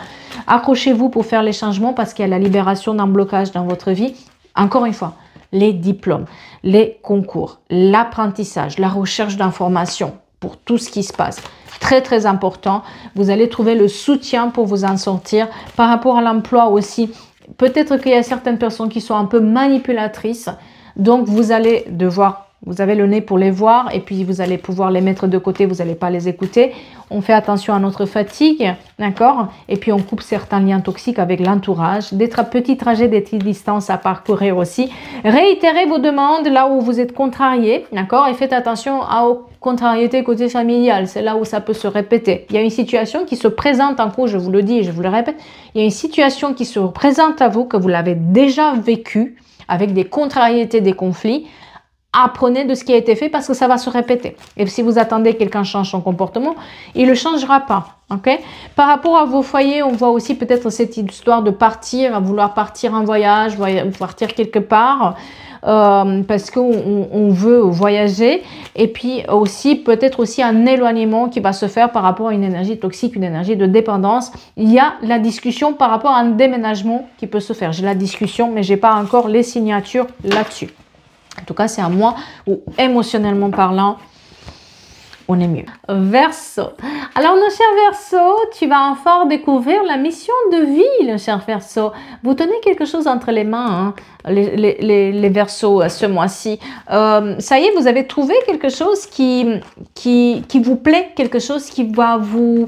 Accrochez-vous pour faire les changements parce qu'il y a la libération d'un blocage dans votre vie. Encore une fois, les diplômes, les concours, l'apprentissage, la recherche d'informations pour tout ce qui se passe. Très important. Vous allez trouver le soutien pour vous en sortir. Par rapport à l'emploi aussi, peut-être qu'il y a certaines personnes qui sont un peu manipulatrices. Donc, vous allez devoir Vous avez le nez pour les voir et puis vous allez pouvoir les mettre de côté, vous n'allez pas les écouter. On fait attention à notre fatigue, d'accord? Et puis on coupe certains liens toxiques avec l'entourage. Des petits trajets, des petites distances à parcourir aussi. Réitérez vos demandes là où vous êtes contrarié, d'accord? Et faites attention aux contrariétés côté familial. C'est là où ça peut se répéter. Il y a une situation qui se présente en cours, je vous le dis et je vous le répète. Il y a une situation qui se présente à vous, que vous l'avez déjà vécue, avec des contrariétés, des conflits. Apprenez de ce qui a été fait parce que ça va se répéter. Et si vous attendez que quelqu'un change son comportement, il ne le changera pas. Okay? Par rapport à vos foyers, on voit aussi peut-être cette histoire de partir, vouloir partir en voyage, partir quelque part, parce qu'on veut voyager. Et puis aussi, peut-être aussi un éloignement qui va se faire par rapport à une énergie toxique, une énergie de dépendance. Il y a la discussion par rapport à un déménagement qui peut se faire. J'ai la discussion, mais je n'ai pas encore les signatures là-dessus. En tout cas, c'est à moi où, émotionnellement parlant, on est mieux. Verseau. Alors, mon cher Verseau, tu vas enfin découvrir la mission de vie, le cher Verseau. Vous tenez quelque chose entre les mains, hein, les Verseaux, ce mois-ci. Ça y est, vous avez trouvé quelque chose qui vous plaît, quelque chose qui va vous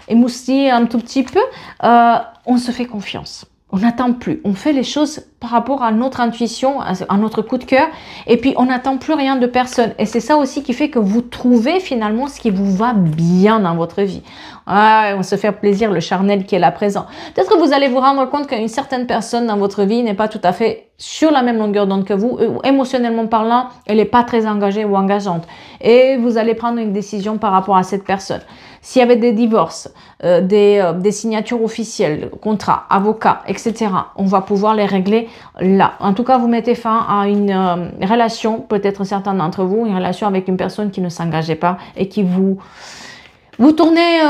émoustiller un tout petit peu. On se fait confiance. On n'attend plus, on fait les choses par rapport à notre intuition, à notre coup de cœur, et puis on n'attend plus rien de personne. Et c'est ça aussi qui fait que vous trouvez finalement ce qui vous va bien dans votre vie. Ah, on se fait plaisir, le charnel qui est là présent. Peut-être que vous allez vous rendre compte qu'une certaine personne dans votre vie n'est pas tout à fait sur la même longueur d'onde que vous, émotionnellement parlant, elle n'est pas très engagée ou engageante. Et vous allez prendre une décision par rapport à cette personne. S'il y avait des divorces, des signatures officielles, contrats, avocats, etc., on va pouvoir les régler là. En tout cas, vous mettez fin à une relation, peut-être certains d'entre vous, une relation avec une personne qui ne s'engageait pas et qui vous tournez,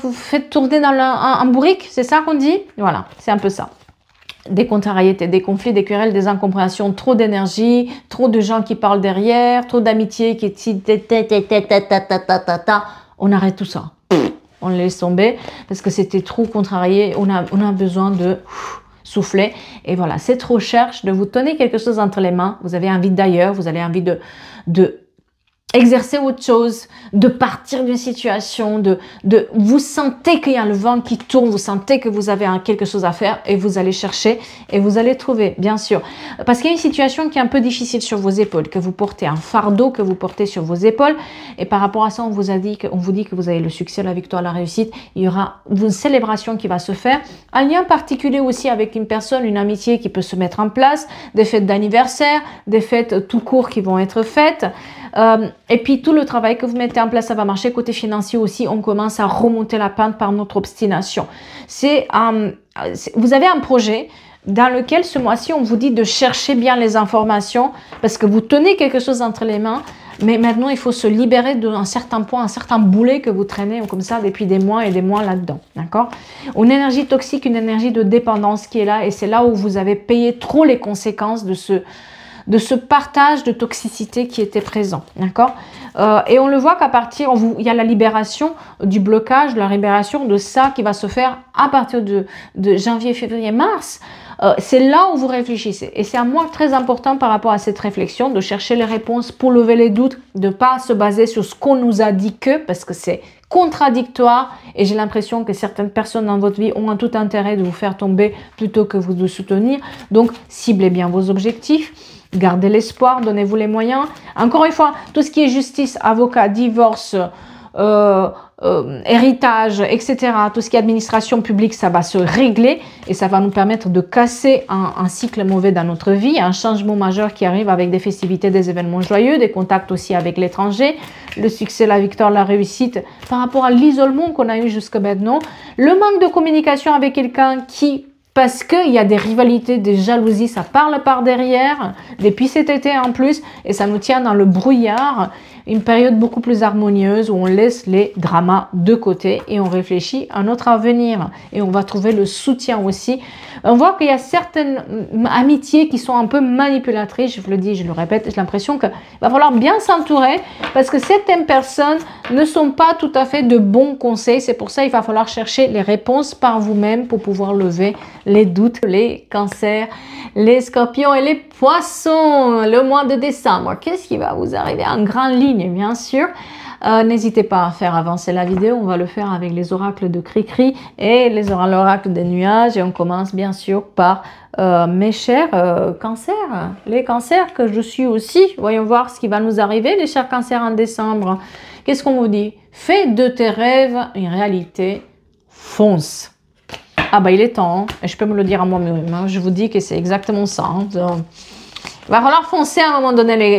vous faites tourner dans un bourrique, c'est ça qu'on dit? Voilà, c'est un peu ça. Des contrariétés, des conflits, des querelles, des incompréhensions, trop d'énergie, trop de gens qui parlent derrière, trop d'amitié qui on arrête tout ça. On laisse tomber parce que c'était trop contrarié. On a besoin de souffler. Et voilà, cette recherche de vous tenir quelque chose entre les mains. Vous avez envie d'ailleurs, vous avez envie de exercer autre chose, de partir d'une situation, vous sentez qu'il y a le vent qui tourne, vous sentez que vous avez quelque chose à faire et vous allez chercher et vous allez trouver, bien sûr. Parce qu'il y a une situation qui est un peu difficile sur vos épaules, que vous portez un fardeau que vous portez sur vos épaules et par rapport à ça, on vous dit que vous avez le succès, la victoire, la réussite. Il y aura une célébration qui va se faire, un lien particulier aussi avec une personne, une amitié qui peut se mettre en place, des fêtes d'anniversaire, des fêtes tout court qui vont être faites. Et puis tout le travail que vous mettez en place, ça va marcher. Côté financier aussi, on commence à remonter la pente par notre obstination. Vous avez un projet dans lequel ce mois-ci, on vous dit de chercher bien les informations parce que vous tenez quelque chose entre les mains. Mais maintenant, il faut se libérer d'un certain point, un certain boulet que vous traînez comme ça depuis des mois et des mois là-dedans. D'accord? Une énergie toxique, une énergie de dépendance qui est là et c'est là où vous avez payé trop les conséquences de ce partage de toxicité qui était présent, d'accord? Et on le voit qu'à partir, il y a la libération du blocage, la libération de ça qui va se faire à partir de janvier, février, mars. C'est là où vous réfléchissez. Et c'est à moi très important par rapport à cette réflexion de chercher les réponses pour lever les doutes, de ne pas se baser sur ce qu'on nous a dit parce que c'est contradictoire et j'ai l'impression que certaines personnes dans votre vie ont un tout intérêt de vous faire tomber plutôt que vous de soutenir. Donc, ciblez bien vos objectifs. Gardez l'espoir, donnez-vous les moyens. Encore une fois, tout ce qui est justice, avocat, divorce, héritage, etc., tout ce qui est administration publique, ça va se régler et ça va nous permettre de casser un cycle mauvais dans notre vie, un changement majeur qui arrive avec des festivités, des événements joyeux, des contacts aussi avec l'étranger, le succès, la victoire, la réussite par rapport à l'isolement qu'on a eu jusqu'à maintenant, le manque de communication avec quelqu'un parce qu'il y a des rivalités, des jalousies, ça parle par derrière, depuis cet été en plus, et ça nous tient dans le brouillard. une période beaucoup plus harmonieuse où on laisse les dramas de côté et on réfléchit à notre avenir. Et on va trouver le soutien aussi. On voit qu'il y a certaines amitiés qui sont un peu manipulatrices, je vous le dis, je le répète, j'ai l'impression qu'il va falloir bien s'entourer parce que certaines personnes ne sont pas tout à fait de bons conseils. C'est pour ça qu'il va falloir chercher les réponses par vous-même pour pouvoir lever les doutes. Les cancers, les scorpions et les poissons, le mois de décembre, qu'est-ce qui va vous arriver en grande ligne, bien sûr. N'hésitez pas à faire avancer la vidéo, on va le faire avec les oracles de Cricri et l'oracle des nuages et on commence bien sûr par mes chers cancers, les cancers que je suis aussi. Voyons voir ce qui va nous arriver, les chers cancers en décembre. Qu'est-ce qu'on vous dit? Fais de tes rêves une réalité, fonce. Ah bah il est temps, hein. Et je peux me le dire à moi-même, hein. Je vous dis que c'est exactement ça. Hein. Il va falloir foncer à un moment donné.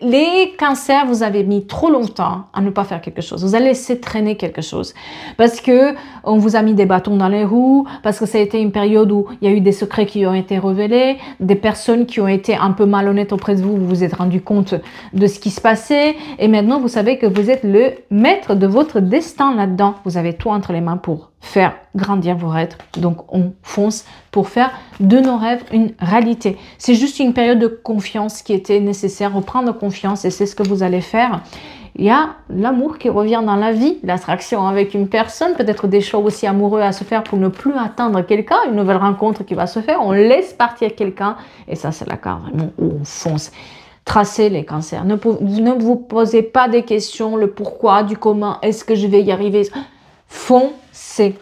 Les cancers, vous avez mis trop longtemps à ne pas faire quelque chose. Vous allez laisser traîner quelque chose. Parce que on vous a mis des bâtons dans les roues, parce que ça a été une période où il y a eu des secrets qui ont été révélés, des personnes qui ont été un peu malhonnêtes auprès de vous, vous vous êtes rendu compte de ce qui se passait. Et maintenant, vous savez que vous êtes le maître de votre destin là-dedans. Vous avez tout entre les mains pour faire grandir vos rêves. Donc, on fonce pour faire de nos rêves une réalité. C'est juste une période de confiance qui était nécessaire, reprendre confiance et c'est ce que vous allez faire. Il y a l'amour qui revient dans la vie, l'attraction avec une personne, peut-être des choix aussi amoureux à se faire pour ne plus attendre quelqu'un, une nouvelle rencontre qui va se faire, on laisse partir quelqu'un et ça c'est la carte vraiment où on fonce. Tracez les cancers, ne vous posez pas des questions, le pourquoi, du comment, est-ce que je vais y arriver, foncez.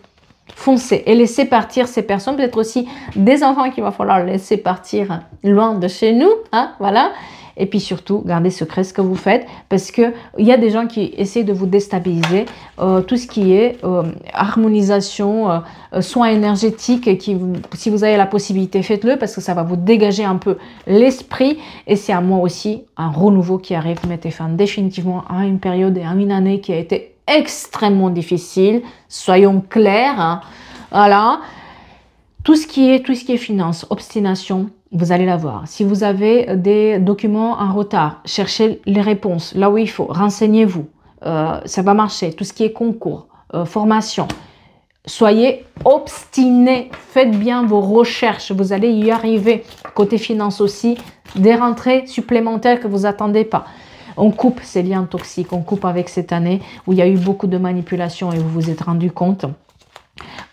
Foncez et laissez partir ces personnes, peut-être aussi des enfants qu'il va falloir laisser partir loin de chez nous, hein, voilà. Et puis surtout, gardez secret ce que vous faites parce qu'il y a des gens qui essaient de vous déstabiliser. Tout ce qui est harmonisation, soins énergétiques, si vous avez la possibilité, faites-le parce que ça va vous dégager un peu l'esprit. Et c'est à moi aussi un renouveau qui arrive. Mettez fin définitivement à une période et à une année qui a été extrêmement difficile, soyons clairs, hein. Voilà, tout ce qui est finance, obstination, vous allez l'avoir. Si vous avez des documents en retard, cherchez les réponses là où il faut, renseignez-vous, ça va marcher. Tout ce qui est concours, formation, soyez obstinés, faites bien vos recherches, vous allez y arriver. Côté finance aussi, des rentrées supplémentaires que vous attendez pas. On coupe ces liens toxiques, on coupe avec cette année où il y a eu beaucoup de manipulations et vous vous êtes rendu compte.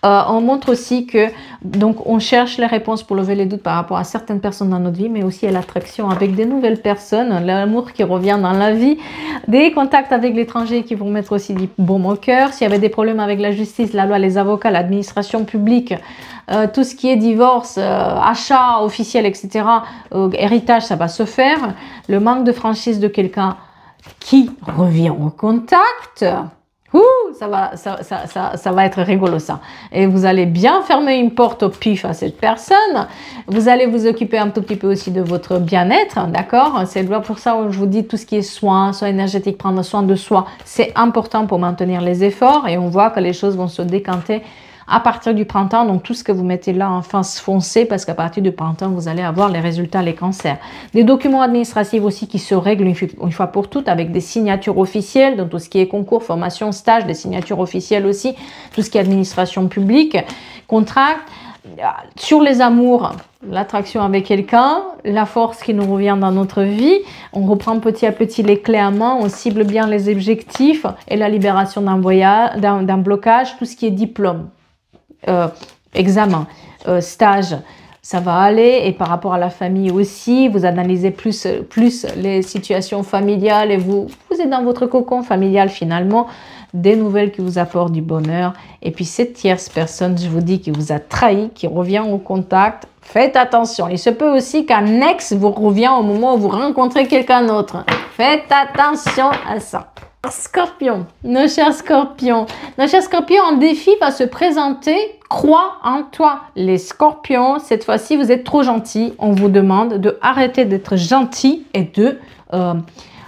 On montre aussi que donc on cherche les réponses pour lever les doutes par rapport à certaines personnes dans notre vie, mais aussi à l'attraction avec des nouvelles personnes, l'amour qui revient dans la vie, des contacts avec l'étranger qui vont mettre aussi du baume au cœur. S'il y avait des problèmes avec la justice, la loi, les avocats, l'administration publique, tout ce qui est divorce, achat officiel, etc., héritage, ça va se faire. Le manque de franchise de quelqu'un qui revient au contact. Ça va être rigolo ça. Et vous allez bien fermer une porte au pif à cette personne. Vous allez vous occuper un tout petit peu aussi de votre bien-être, d'accord? C'est pour ça que je vous dis tout ce qui est soins énergétiques, prendre soin de soi, c'est important pour maintenir les efforts et on voit que les choses vont se décanter à partir du printemps. Donc tout ce que vous mettez là en face, foncez parce qu'à partir du printemps, vous allez avoir les résultats, les cancers. Des documents administratifs aussi qui se règlent une fois pour toutes avec des signatures officielles, donc tout ce qui est concours, formation, stage, des signatures officielles aussi, tout ce qui est administration publique, contrat. Sur les amours, l'attraction avec quelqu'un, la force qui nous revient dans notre vie, on reprend petit à petit les clés à main, on cible bien les objectifs et la libération d'un voyage, d'un blocage, tout ce qui est diplôme. Examen, stage, ça va aller. Et par rapport à la famille aussi, vous analysez plus les situations familiales et vous êtes dans votre cocon familial finalement, des nouvelles qui vous apportent du bonheur. Et puis cette tierce personne, je vous dis, qui vous a trahi, qui revient au contact, faites attention. Il se peut aussi qu'un ex vous revient au moment où vous rencontrez quelqu'un d'autre. Faites attention à ça. Scorpion, nos chers scorpions, un défi va se présenter, crois en toi. Les scorpions, cette fois-ci, vous êtes trop gentils. On vous demande de arrêter d'être gentil et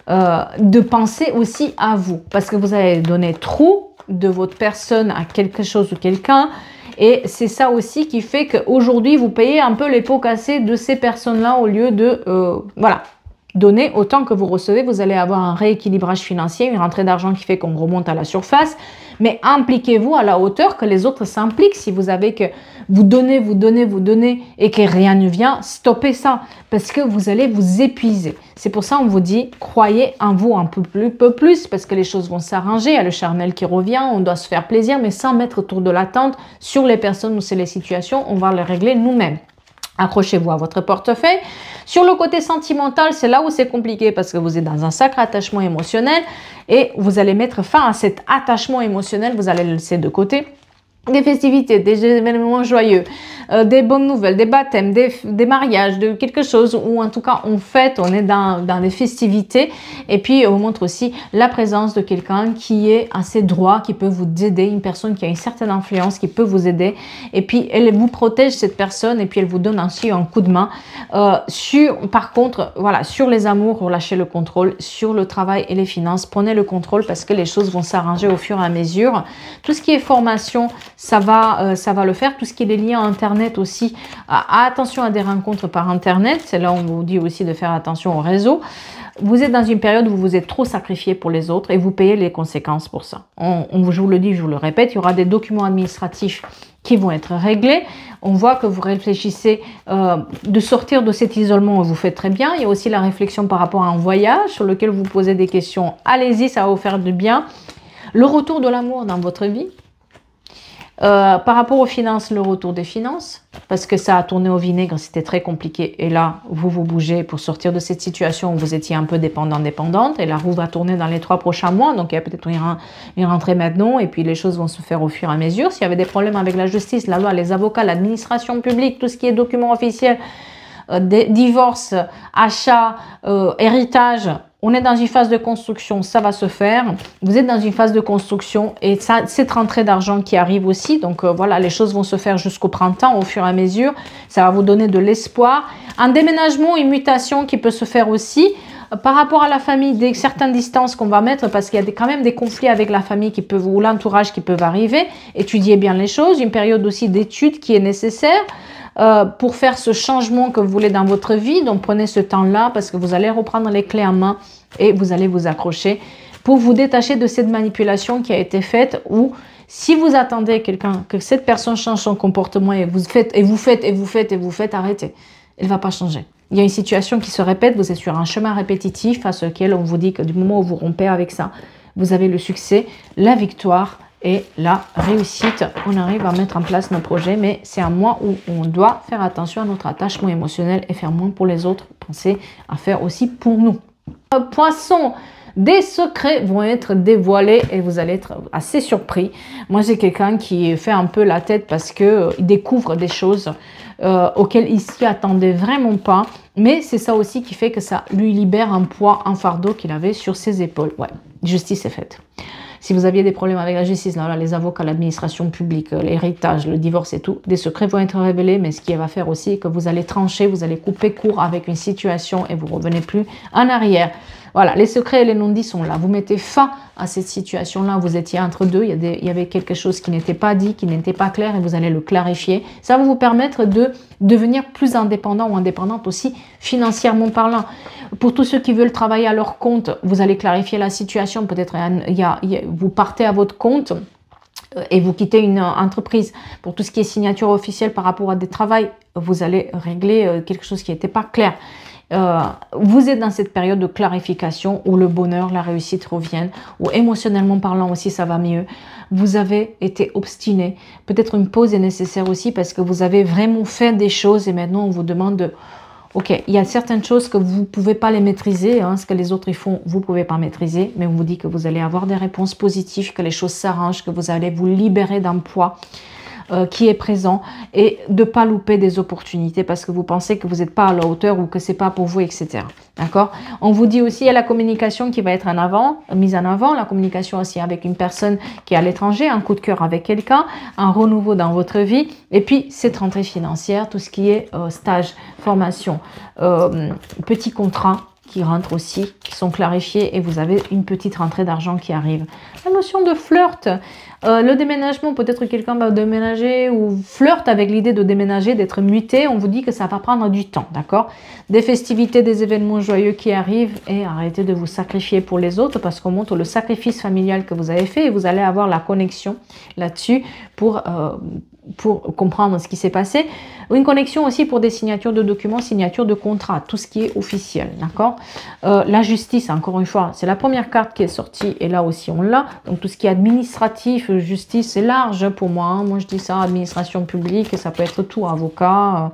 de penser aussi à vous. Parce que vous avez donné trop de votre personne à quelque chose ou quelqu'un. Et c'est ça aussi qui fait qu'aujourd'hui, vous payez un peu les pots cassés de ces personnes-là au lieu de... voilà. donnez, autant que vous recevez, vous allez avoir un rééquilibrage financier, une rentrée d'argent qui fait qu'on remonte à la surface. Mais impliquez-vous à la hauteur que les autres s'impliquent. Si vous avez que vous donnez, vous donnez, vous donnez et que rien ne vient, stoppez ça parce que vous allez vous épuiser. C'est pour ça qu'on vous dit, croyez en vous un peu plus parce que les choses vont s'arranger. Il y a le charnel qui revient, on doit se faire plaisir, mais sans mettre autour de la tente sur les personnes ou sur les situations, on va les régler nous-mêmes. Accrochez-vous à votre portefeuille. Sur le côté sentimental, c'est là où c'est compliqué parce que vous êtes dans un sacré attachement émotionnel et vous allez mettre fin à cet attachement émotionnel, vous allez le laisser de côté. Des festivités, des événements joyeux, des bonnes nouvelles, des baptêmes, des mariages, de quelque chose où en tout cas on fête, on est dans des festivités et puis on montre aussi la présence de quelqu'un qui est assez droit, qui peut vous aider, une personne qui a une certaine influence, qui peut vous aider et puis elle vous protège cette personne et puis elle vous donne ainsi un coup de main. Par contre, voilà, sur les amours, relâchez le contrôle, sur le travail et les finances, prenez le contrôle parce que les choses vont s'arranger au fur et à mesure. Tout ce qui est formation, ça va le faire. Tout ce qui est des liens Internet aussi, attention à des rencontres par Internet. C'est là où on vous dit aussi de faire attention au réseau. Vous êtes dans une période où vous vous êtes trop sacrifié pour les autres et vous payez les conséquences pour ça. Je vous le dis, je vous le répète, il y aura des documents administratifs qui vont être réglés. On voit que vous réfléchissez de sortir de cet isolement, vous faites très bien. Il y a aussi la réflexion par rapport à un voyage sur lequel vous posez des questions. Allez-y, ça va vous faire du bien. Le retour de l'amour dans votre vie. Par rapport aux finances, le retour des finances, parce que ça a tourné au vinaigre, c'était très compliqué. Et là, vous bougez pour sortir de cette situation où vous étiez un peu dépendante. Et la roue va tourner dans les 3 prochains mois. Donc, il y a peut-être une rentrée maintenant. Et puis, les choses vont se faire au fur et à mesure. S'il y avait des problèmes avec la justice, la loi, les avocats, l'administration publique, tout ce qui est documents officiels, divorce, achat, héritage, on est dans une phase de construction, ça va se faire. Vous êtes dans une phase de construction et cette rentrée d'argent qui arrive aussi. Donc voilà, les choses vont se faire jusqu'au printemps au fur et à mesure. Ça va vous donner de l'espoir. Un déménagement, une mutation qui peut se faire aussi. Par rapport à la famille, certaines distances qu'on va mettre parce qu'il y a quand même des conflits avec la famille ou l'entourage qui peuvent arriver. Étudiez bien les choses. Une période aussi d'études qui est nécessaire. Pour faire ce changement que vous voulez dans votre vie. Donc, prenez ce temps-là parce que vous allez reprendre les clés en main et vous allez vous accrocher pour vous détacher de cette manipulation qui a été faite ou si vous attendez que cette personne change son comportement et vous faites, arrêtez. Elle ne va pas changer. Il y a une situation qui se répète, vous êtes sur un chemin répétitif à ce lequel on vous dit que du moment où vous rompez avec ça, vous avez le succès, la victoire et la réussite. On arrive à mettre en place nos projets, mais c'est un mois où on doit faire attention à notre attachement émotionnel et faire moins pour les autres. Pensez à faire aussi pour nous. Poisson, des secrets vont être dévoilés et vous allez être assez surpris. Moi, j'ai quelqu'un qui fait un peu la tête parce qu'il découvre des choses auxquelles il s'y attendait vraiment pas. Mais c'est ça aussi qui fait que ça lui libère un poids, un fardeau qu'il avait sur ses épaules. Ouais, justice est faite. Si vous aviez des problèmes avec la justice, là, les avocats, l'administration publique, l'héritage, le divorce et tout, des secrets vont être révélés, mais ce qui va faire aussi que vous allez trancher, vous allez couper court avec une situation et vous ne revenez plus en arrière. Voilà, les secrets et les non-dits sont là. Vous mettez fin à cette situation-là, vous étiez entre deux, il y avait quelque chose qui n'était pas dit, qui n'était pas clair et vous allez le clarifier. Ça va vous permettre de devenir plus indépendant ou indépendante aussi financièrement parlant. Pour tous ceux qui veulent travailler à leur compte, vous allez clarifier la situation. Peut-être vous partez à votre compte et vous quittez une entreprise. Pour tout ce qui est signature officielle par rapport à des travails, vous allez régler quelque chose qui n'était pas clair. Vous êtes dans cette période de clarification où le bonheur, la réussite reviennent, où émotionnellement parlant aussi ça va mieux. Vous avez été obstiné. Peut-être une pause est nécessaire aussi parce que vous avez vraiment fait des choses et maintenant on vous demande de... Ok, il y a certaines choses que vous ne pouvez pas les maîtriser, hein, ce que les autres ils font, vous ne pouvez pas maîtriser, mais on vous dit que vous allez avoir des réponses positives, que les choses s'arrangent, que vous allez vous libérer d'un poids qui est présent et de ne pas louper des opportunités parce que vous pensez que vous n'êtes pas à la hauteur ou que ce n'est pas pour vous, etc. D'accord? On vous dit aussi, il y a la communication qui va être mise en avant, la communication aussi avec une personne qui est à l'étranger, un coup de cœur avec quelqu'un, un renouveau dans votre vie et puis cette rentrée financière, tout ce qui est stage, formation, petits contrats qui rentrent aussi, qui sont clarifiés et vous avez une petite rentrée d'argent qui arrive. La notion de flirt, Le déménagement, peut-être quelqu'un va déménager ou flirte avec l'idée de déménager, d'être muté. On vous dit que ça va prendre du temps, d'accord? Des festivités, des événements joyeux qui arrivent et arrêtez de vous sacrifier pour les autres parce qu'on montre le sacrifice familial que vous avez fait et vous allez avoir la connexion là-dessus pour comprendre ce qui s'est passé. Une connexion aussi pour des signatures de documents, signatures de contrats, tout ce qui est officiel, d'accord? La justice, encore une fois, c'est la première carte qui est sortie et là aussi on l'a. Donc tout ce qui est administratif, justice, c'est large pour moi. Hein. Moi je dis ça, administration publique, ça peut être tout, avocat.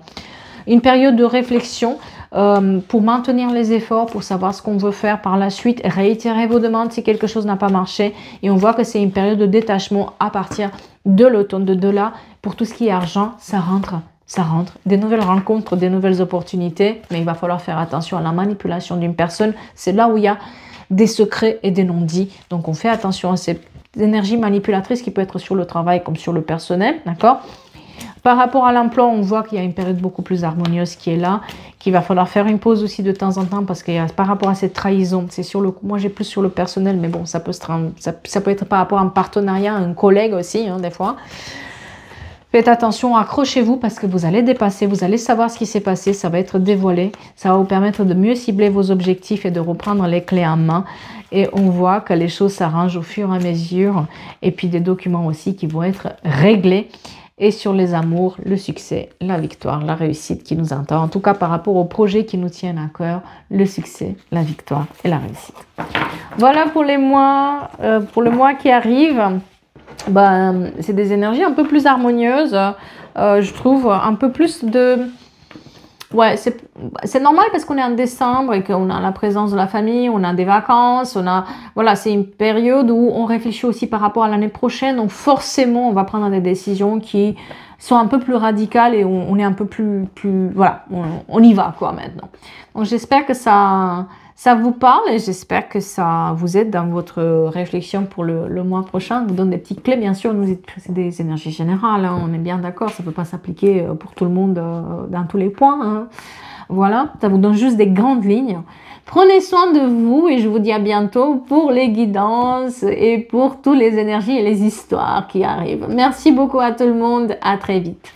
Une période de réflexion pour maintenir les efforts, pour savoir ce qu'on veut faire par la suite, réitérer vos demandes si quelque chose n'a pas marché. Et on voit que c'est une période de détachement à partir de l'automne, de là. Pour tout ce qui est argent, ça rentre. Ça rentre. Des nouvelles rencontres, des nouvelles opportunités. Mais il va falloir faire attention à la manipulation d'une personne. C'est là où il y a des secrets et des non-dits. Donc on fait attention à ces énergies manipulatrices qui peuvent être sur le travail comme sur le personnel. D'accord ? Par rapport à l'emploi, on voit qu'il y a une période beaucoup plus harmonieuse qui est là, qu'il va falloir faire une pause aussi de temps en temps parce que par rapport à cette trahison, c'est sur le, moi j'ai plus sur le personnel, mais bon, ça peut être par rapport à un partenariat, un collègue aussi, hein, des fois. Faites attention, accrochez-vous parce que vous allez dépasser, vous allez savoir ce qui s'est passé, ça va être dévoilé, ça va vous permettre de mieux cibler vos objectifs et de reprendre les clés en main. Et on voit que les choses s'arrangent au fur et à mesure et puis des documents aussi qui vont être réglés. Et sur les amours, le succès, la victoire, la réussite qui nous attend. En tout cas, par rapport aux projets qui nous tiennent à cœur, le succès, la victoire et la réussite. Voilà pour les mois, pour le mois qui arrive. Ben, c'est des énergies un peu plus harmonieuses. Je trouve un peu plus de... Ouais, c'est normal parce qu'on est en décembre et qu'on a la présence de la famille, on a des vacances, voilà, c'est une période où on réfléchit aussi par rapport à l'année prochaine. Donc forcément, on va prendre des décisions qui sont un peu plus radicales et on est un peu plus voilà, on y va quoi maintenant. Donc j'espère que ça vous parle et j'espère que ça vous aide dans votre réflexion pour le mois prochain. Je vous donne des petites clés, bien sûr, c'est des énergies générales, hein, on est bien d'accord, ça ne peut pas s'appliquer pour tout le monde dans tous les points. Hein. Voilà, ça vous donne juste des grandes lignes. Prenez soin de vous et je vous dis à bientôt pour les guidances et pour toutes les énergies et les histoires qui arrivent. Merci beaucoup à tout le monde, à très vite.